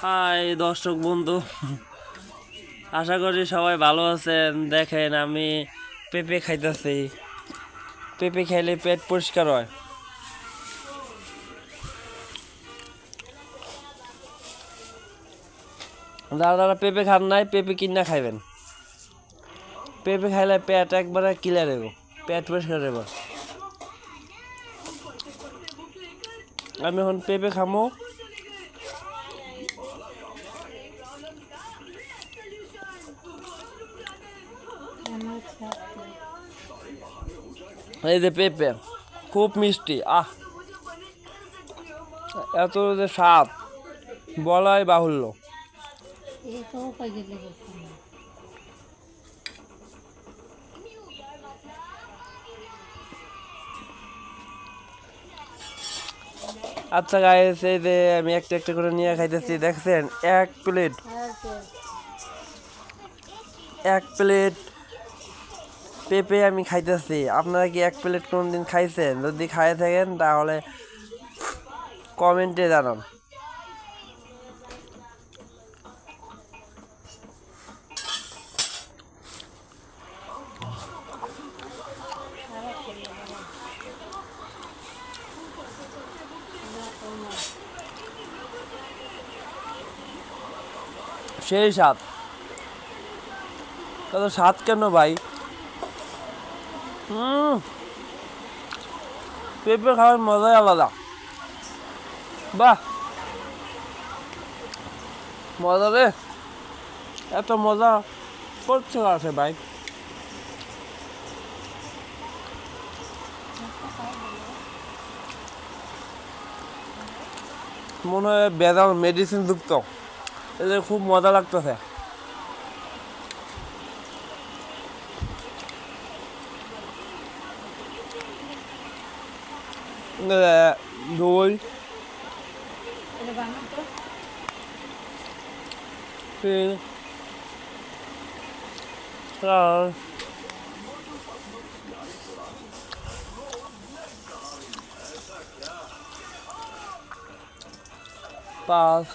High দর্শক বন্ধু, আশা করি সবাই ভালো আছেন। দেখেন আমি পেঁপে খাইতেছি। পেঁপে খাইলে পেট পরিষ্কার হয়। যারা যারা পেঁপে খান নাই, পেঁপে কিনা খাইবেন। পেঁপে খাইলে পেট একবারে ক্লিয়ার হইব, পেট পরিষ্কার হইব। আমি এখন পেঁপে খামো। এই যে পেঁপে খুব মিষ্টি, এত যে স্বাদ বলাই বাহুল্য। আচ্ছা গাইস, এই যে আমি একটা একটা করে নিয়ে খাইতেছি, দেখছেন? এক প্লেট পেঁপে আমি খাইতেছি। আপনারা কি এক প্লেট কোনদিন খাইছেন? যদি খাই থাকেন তাহলে কমেন্টে জানান। সেই স্বাদ, কত স্বাদ কেন ভাই! পেঁপে খাওয়ার মজাই আলাদা। বাহ, মজা রে! এত মজা করছে আছে ভাই। মনে হয় বেদাল মেডিসিন যুক্ত, এদের খুব মজা লাগতেছে। দই, পাঁচ